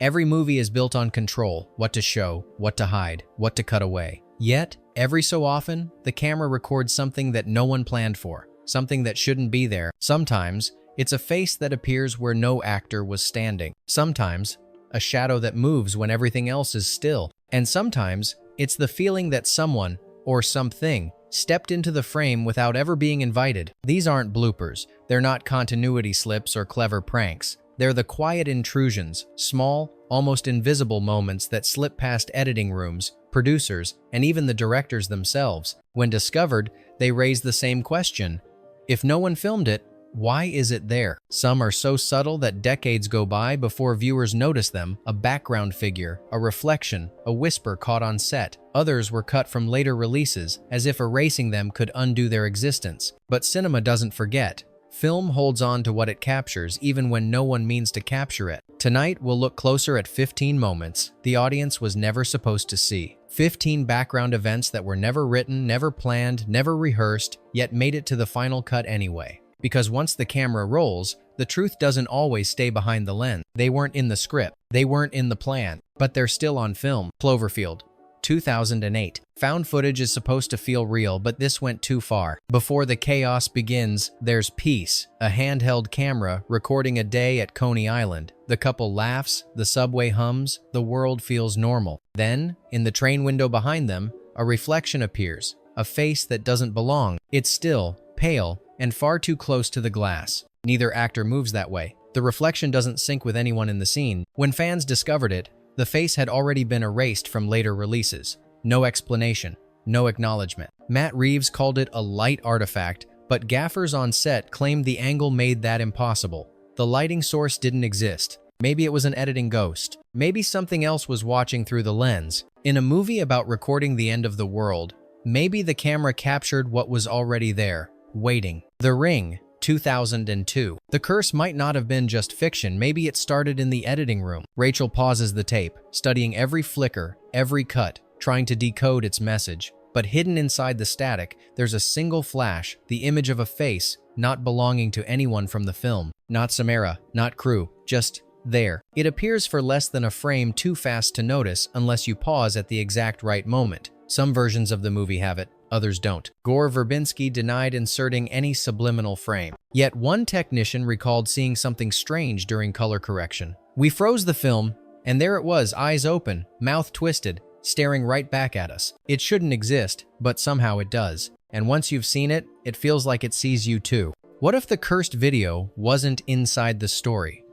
Every movie is built on control, what to show, what to hide, what to cut away. Yet, every so often, the camera records something that no one planned for, something that shouldn't be there. Sometimes, it's a face that appears where no actor was standing. Sometimes, a shadow that moves when everything else is still. And sometimes, it's the feeling that someone, or something, stepped into the frame without ever being invited. These aren't bloopers. They're not continuity slips or clever pranks. They're the quiet intrusions, small, almost invisible moments that slip past editing rooms, producers, and even the directors themselves. When discovered, they raise the same question. If no one filmed it, why is it there? Some are so subtle that decades go by before viewers notice them, a background figure, a reflection, a whisper caught on set. Others were cut from later releases, as if erasing them could undo their existence. But cinema doesn't forget. Film holds on to what it captures even when no one means to capture it. Tonight, we'll look closer at 15 moments the audience was never supposed to see. 15 background events that were never written, never planned, never rehearsed, yet made it to the final cut anyway. Because once the camera rolls, the truth doesn't always stay behind the lens. They weren't in the script, they weren't in the plan, but they're still on film. Cloverfield, 2008. Found footage is supposed to feel real, but this went too far. Before the chaos begins, there's peace. A handheld camera recording a day at Coney Island. The couple laughs, the subway hums, the world feels normal. Then, in the train window behind them, a reflection appears, a face that doesn't belong. It's still, pale, and far too close to the glass. Neither actor moves that way. The reflection doesn't sync with anyone in the scene. When fans discovered it, the face had already been erased from later releases. No explanation, no acknowledgement. Matt Reeves called it a light artifact, but gaffers on set claimed the angle made that impossible. The lighting source didn't exist. Maybe it was an editing ghost. Maybe something else was watching through the lens. In a movie about recording the end of the world, maybe the camera captured what was already there, waiting. The Ring, 2002. The curse might not have been just fiction, maybe it started in the editing room. Rachel pauses the tape, studying every flicker, every cut, trying to decode its message. But hidden inside the static, there's a single flash, the image of a face, not belonging to anyone from the film. Not Samara, not crew, just there. It appears for less than a frame, too fast to notice unless you pause at the exact right moment. Some versions of the movie have it, others don't. Gore Verbinski denied inserting any subliminal frame. Yet one technician recalled seeing something strange during color correction. We froze the film, and there it was, eyes open, mouth twisted, staring right back at us. It shouldn't exist, but somehow it does. And once you've seen it, it feels like it sees you too. What if the cursed video wasn't inside the story,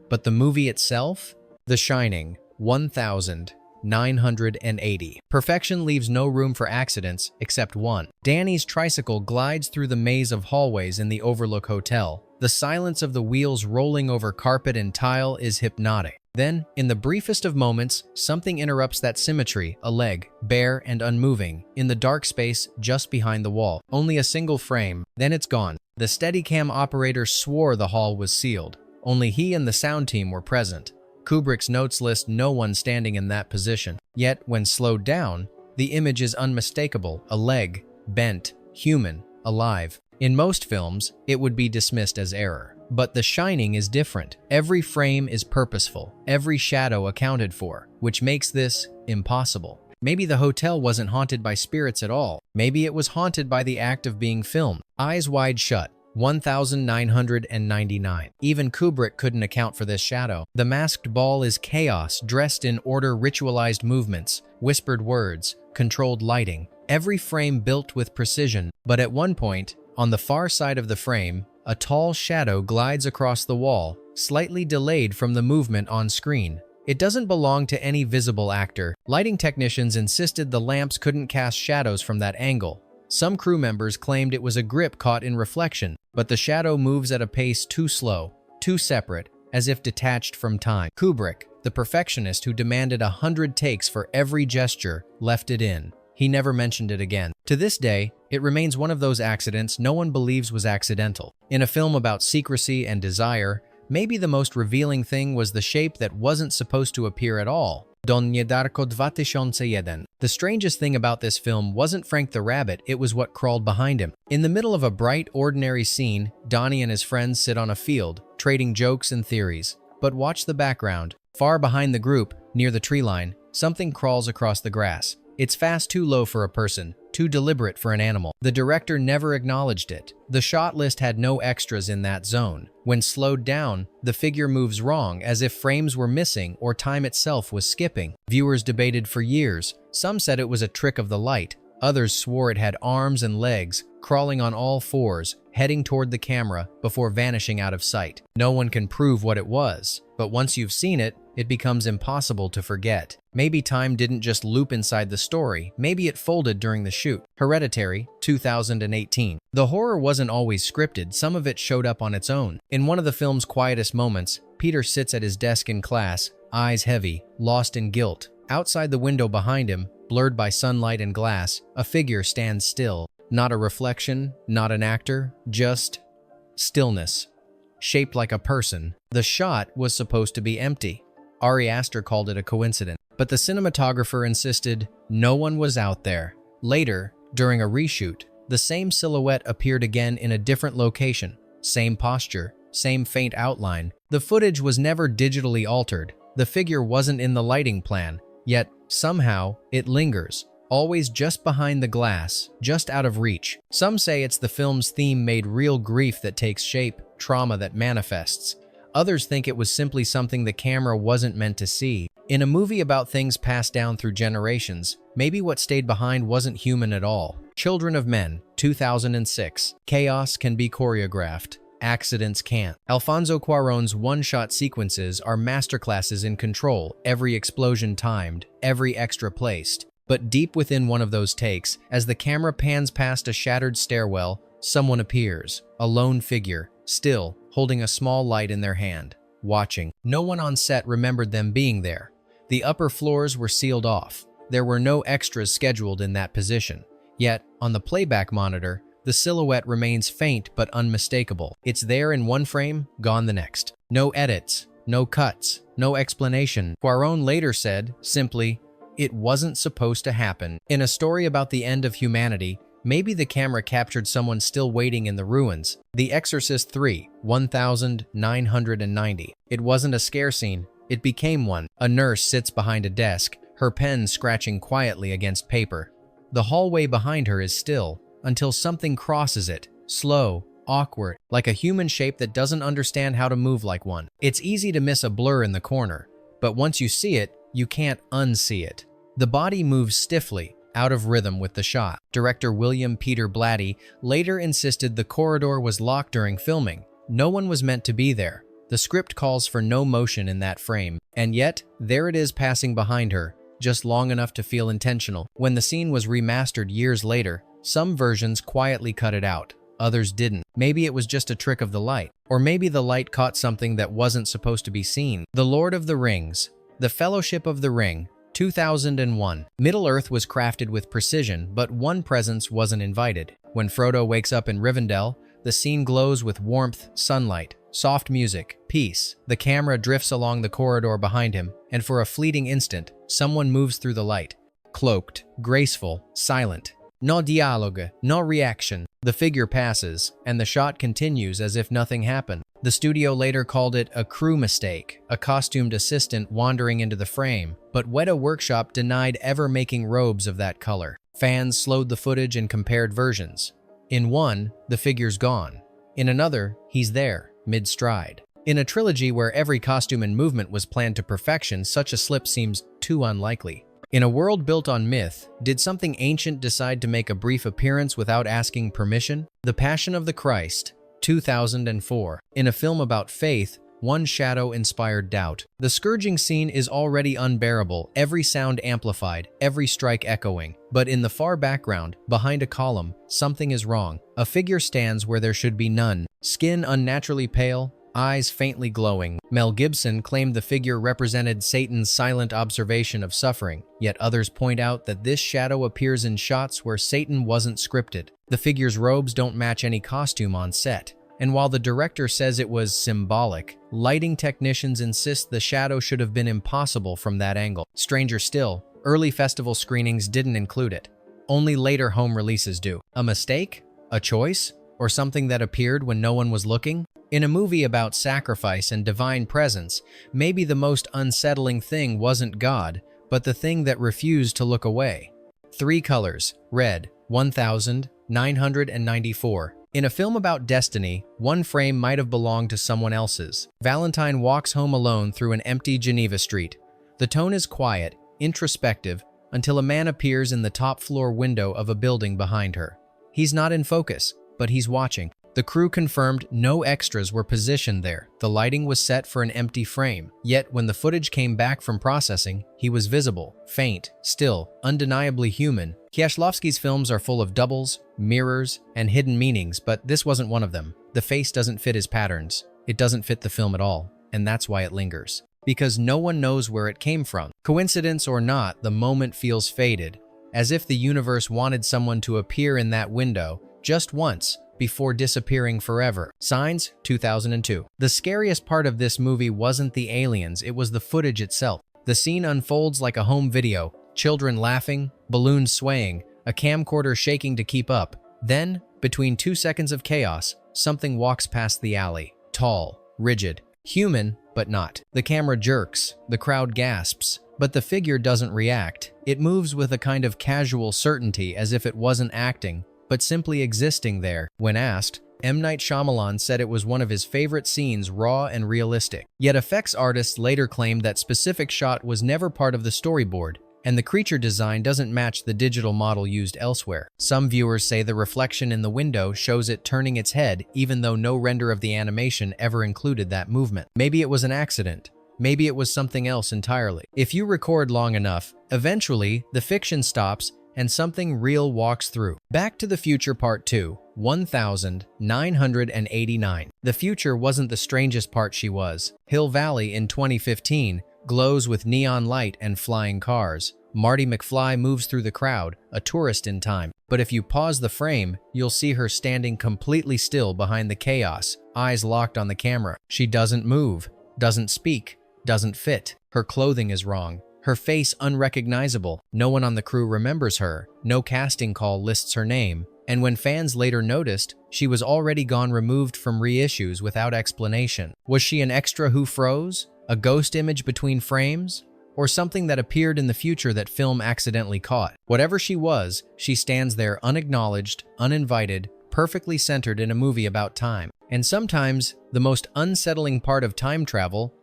but the movie itself? The Shining, 1980. Perfection leaves no room for accidents except one. Danny's tricycle glides through the maze of hallways in the Overlook Hotel. The silence of the wheels rolling over carpet and tile is hypnotic. Then, in the briefest of moments, something interrupts that symmetry, a leg, bare and unmoving, in the dark space just behind the wall. Only a single frame, then it's gone. The Steadicam operator swore the hall was sealed. Only he and the sound team were present. Kubrick's notes list no one standing in that position. Yet, when slowed down, the image is unmistakable, a leg, bent, human, alive. In most films, it would be dismissed as error. But The Shining is different. Every frame is purposeful, every shadow accounted for, which makes this impossible. Maybe the hotel wasn't haunted by spirits at all. Maybe it was haunted by the act of being filmed. Eyes Wide Shut, 1999. Even Kubrick couldn't account for this shadow. The masked ball is chaos, dressed in order, ritualized movements, whispered words, controlled lighting. Every frame built with precision. But at one point, on the far side of the frame, a tall shadow glides across the wall, slightly delayed from the movement on screen. It doesn't belong to any visible actor. Lighting technicians insisted the lamps couldn't cast shadows from that angle. Some crew members claimed it was a grip caught in reflection, but the shadow moves at a pace too slow, too separate, as if detached from time. Kubrick, the perfectionist who demanded 100 takes for every gesture, left it in. He never mentioned it again. To this day, it remains one of those accidents no one believes was accidental. In a film about secrecy and desire, maybe the most revealing thing was the shape that wasn't supposed to appear at all. Don Niedarko 2001. The strangest thing about this film wasn't Frank the Rabbit, it was what crawled behind him. In the middle of a bright, ordinary scene, Donnie and his friends sit on a field, trading jokes and theories. But watch the background. Far behind the group, near the tree line, something crawls across the grass. It's fast, too low for a person, too deliberate for an animal. The director never acknowledged it. The shot list had no extras in that zone. When slowed down, the figure moves wrong, as if frames were missing or time itself was skipping. Viewers debated for years. Some said it was a trick of the light. Others swore it had arms and legs, crawling on all fours, heading toward the camera before vanishing out of sight. No one can prove what it was, but once you've seen it, it becomes impossible to forget. Maybe time didn't just loop inside the story, maybe it folded during the shoot. Hereditary, 2018. The horror wasn't always scripted, some of it showed up on its own. In one of the film's quietest moments, Peter sits at his desk in class, eyes heavy, lost in guilt. Outside the window behind him, blurred by sunlight and glass, a figure stands still. Not a reflection, not an actor, just stillness. Shaped like a person. The shot was supposed to be empty. Ari Aster called it a coincidence, but the cinematographer insisted no one was out there. Later, during a reshoot, the same silhouette appeared again in a different location. Same posture, same faint outline. The footage was never digitally altered. The figure wasn't in the lighting plan, yet somehow it lingers. Always just behind the glass, just out of reach. Some say it's the film's theme made real grief that takes shape, trauma that manifests. Others think it was simply something the camera wasn't meant to see. In a movie about things passed down through generations, maybe what stayed behind wasn't human at all. Children of Men, 2006. Chaos can be choreographed. Accidents can't. Alfonso Cuarón's one-shot sequences are masterclasses in control, every explosion timed, every extra placed. But deep within one of those takes, as the camera pans past a shattered stairwell, someone appears, a lone figure, still, holding a small light in their hand, watching. No one on set remembered them being there. The upper floors were sealed off. There were no extras scheduled in that position. Yet, on the playback monitor, the silhouette remains faint but unmistakable. It's there in one frame, gone the next. No edits, no cuts, no explanation. Cuarón later said, simply, "It wasn't supposed to happen." In a story about the end of humanity, maybe the camera captured someone still waiting in the ruins. The Exorcist 3, 1990. It wasn't a scare scene, it became one. A nurse sits behind a desk, her pen scratching quietly against paper. The hallway behind her is still, until something crosses it, slow, awkward, like a human shape that doesn't understand how to move like one. It's easy to miss a blur in the corner, but once you see it, you can't unsee it. The body moves stiffly, out of rhythm with the shot. Director William Peter Blatty later insisted the corridor was locked during filming. No one was meant to be there. The script calls for no motion in that frame, and yet, there it is passing behind her, just long enough to feel intentional. When the scene was remastered years later, some versions quietly cut it out, others didn't. Maybe it was just a trick of the light, or maybe the light caught something that wasn't supposed to be seen. The Lord of the Rings, The Fellowship of the Ring, 2001. Middle-earth was crafted with precision, but one presence wasn't invited. When Frodo wakes up in Rivendell, the scene glows with warmth, sunlight, soft music, peace. The camera drifts along the corridor behind him, and for a fleeting instant, someone moves through the light. Cloaked, graceful, silent. No dialogue, no reaction. The figure passes, and the shot continues as if nothing happened. The studio later called it a crew mistake, a costumed assistant wandering into the frame, but Weta Workshop denied ever making robes of that color. Fans slowed the footage and compared versions. In one, the figure's gone. In another, he's there, mid-stride. In a trilogy where every costume and movement was planned to perfection, such a slip seems too unlikely. In a world built on myth, did something ancient decide to make a brief appearance without asking permission? The Passion of the Christ, 2004. In a film about faith, one shadow inspired doubt. The scourging scene is already unbearable, every sound amplified, every strike echoing. But in the far background, behind a column, something is wrong. A figure stands where there should be none. Skin unnaturally pale, eyes faintly glowing. Mel Gibson claimed the figure represented Satan's silent observation of suffering, yet others point out that this shadow appears in shots where Satan wasn't scripted. The figure's robes don't match any costume on set. And while the director says it was symbolic, lighting technicians insist the shadow should have been impossible from that angle. Stranger still, early festival screenings didn't include it. Only later home releases do. A mistake? A choice? Or something that appeared when no one was looking? In a movie about sacrifice and divine presence, maybe the most unsettling thing wasn't God, but the thing that refused to look away. 3 colors, red, 1994. In a film about destiny, one frame might have belonged to someone else's. Valentine walks home alone through an empty Geneva street. The tone is quiet, introspective, until a man appears in the top floor window of a building behind her. He's not in focus, but he's watching. The crew confirmed no extras were positioned there. The lighting was set for an empty frame. Yet when the footage came back from processing, he was visible, faint, still, undeniably human. Kieślowski's films are full of doubles, mirrors, and hidden meanings, but this wasn't one of them. The face doesn't fit his patterns. It doesn't fit the film at all, and that's why it lingers. Because no one knows where it came from. Coincidence or not, the moment feels faded, as if the universe wanted someone to appear in that window just once, before disappearing forever. Signs, 2002. The scariest part of this movie wasn't the aliens, it was the footage itself. The scene unfolds like a home video, children laughing, balloons swaying, a camcorder shaking to keep up. Then, between 2 seconds of chaos, something walks past the alley. Tall, rigid, human, but not. The camera jerks, the crowd gasps, but the figure doesn't react. It moves with a kind of casual certainty as if it wasn't acting, but simply existing there. When asked, M. Night Shyamalan said it was one of his favorite scenes, raw and realistic. Yet effects artists later claimed that specific shot was never part of the storyboard, and the creature design doesn't match the digital model used elsewhere. Some viewers say the reflection in the window shows it turning its head, even though no render of the animation ever included that movement. Maybe it was an accident. Maybe it was something else entirely. If you record long enough, eventually the fiction stops and something real walks through. Back to the Future Part 2, 1989. The future wasn't the strangest part she was. Hill Valley in 2015 glows with neon light and flying cars. Marty McFly moves through the crowd, a tourist in time. But if you pause the frame, you'll see her standing completely still behind the chaos, eyes locked on the camera. She doesn't move, doesn't speak, doesn't fit. Her clothing is wrong. Her face unrecognizable. No one on the crew remembers her. No casting call lists her name. And when fans later noticed, she was already gone, removed from reissues without explanation. Was she an extra who froze? A ghost image between frames? Or something that appeared in the future that film accidentally caught? Whatever she was, she stands there unacknowledged, uninvited, perfectly centered in a movie about time. And sometimes, the most unsettling part of time travel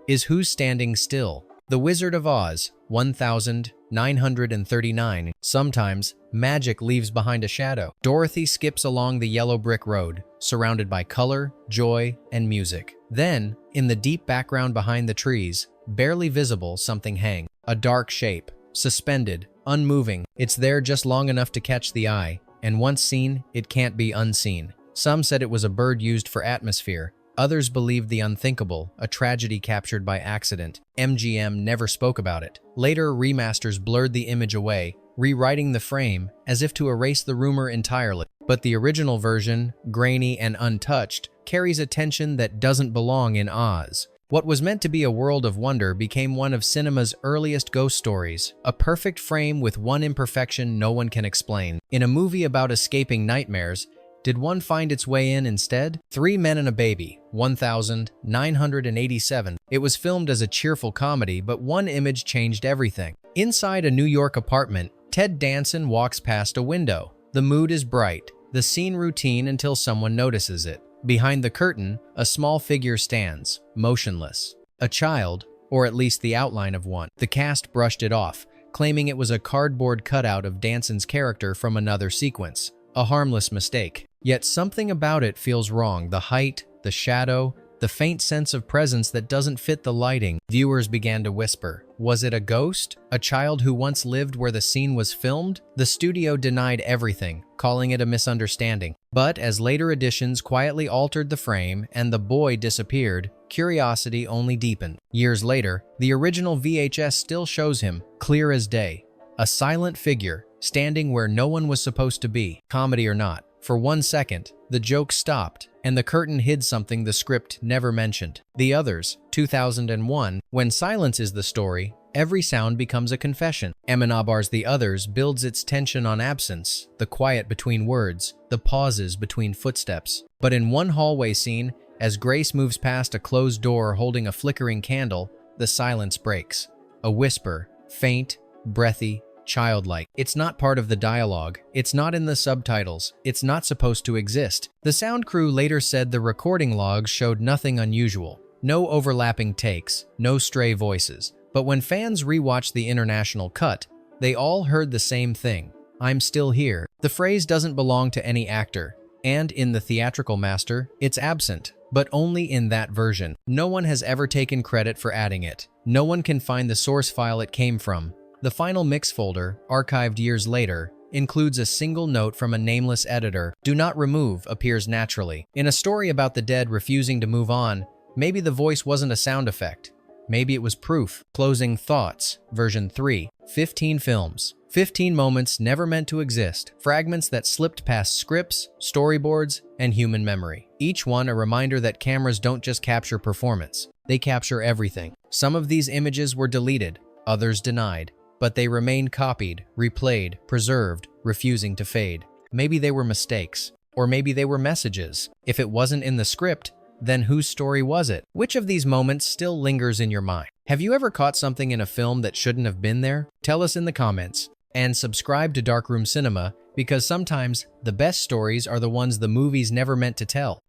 is who's standing still. The Wizard of Oz, 1939. Sometimes, magic leaves behind a shadow. Dorothy skips along the yellow brick road, surrounded by color, joy, and music. Then, in the deep background behind the trees, barely visible, something hangs. A dark shape, suspended, unmoving. It's there just long enough to catch the eye, and once seen, it can't be unseen. Some said it was a bird used for atmosphere. Others believed the unthinkable, a tragedy captured by accident. MGM never spoke about it. Later, remasters blurred the image away, rewriting the frame as if to erase the rumor entirely. But the original version, grainy and untouched, carries a tension that doesn't belong in Oz. What was meant to be a world of wonder became one of cinema's earliest ghost stories, a perfect frame with one imperfection no one can explain. In a movie about escaping nightmares, did one find its way in instead? 3 Men and a Baby, 1987. It was filmed as a cheerful comedy, but one image changed everything. Inside a New York apartment, Ted Danson walks past a window. The mood is bright, the scene routine until someone notices it. Behind the curtain, a small figure stands, motionless. A child, or at least the outline of one. The cast brushed it off, claiming it was a cardboard cutout of Danson's character from another sequence. A harmless mistake. Yet something about it feels wrong. The height, the shadow, the faint sense of presence that doesn't fit the lighting. Viewers began to whisper. Was it a ghost? A child who once lived where the scene was filmed? The studio denied everything, calling it a misunderstanding. But as later editions quietly altered the frame and the boy disappeared, curiosity only deepened. Years later, the original VHS still shows him, clear as day. A silent figure, standing where no one was supposed to be, comedy or not. For 1 second, the joke stopped, and the curtain hid something the script never mentioned. The Others, 2001. When silence is the story, every sound becomes a confession. Amenabar's The Others builds its tension on absence, the quiet between words, the pauses between footsteps. But in one hallway scene, As Grace moves past a closed door holding a flickering candle, the silence breaks. A whisper, faint, breathy, childlike. It's not part of the dialogue. It's not in the subtitles. It's not supposed to exist. The sound crew later said the recording logs showed nothing unusual. No overlapping takes, no stray voices. But when fans rewatched the international cut, they all heard the same thing. I'm still here. The phrase doesn't belong to any actor, and in the theatrical master, it's absent, but only in that version. No one has ever taken credit for adding it. No one can find the source file it came from. The final mix folder, archived years later, includes a single note from a nameless editor. "Do not remove" appears naturally. In a story about the dead refusing to move on, maybe the voice wasn't a sound effect. Maybe it was proof. Closing thoughts, version 3. 15 films. 15 moments never meant to exist. Fragments that slipped past scripts, storyboards, and human memory. Each one a reminder that cameras don't just capture performance. They capture everything. Some of these images were deleted, others denied. But they remain copied, replayed, preserved, refusing to fade. Maybe they were mistakes, or maybe they were messages. If it wasn't in the script, then whose story was it? Which of these moments still lingers in your mind? Have you ever caught something in a film that shouldn't have been there? Tell us in the comments. And subscribe to Darkroom Cinema, because sometimes the best stories are the ones the movies never meant to tell.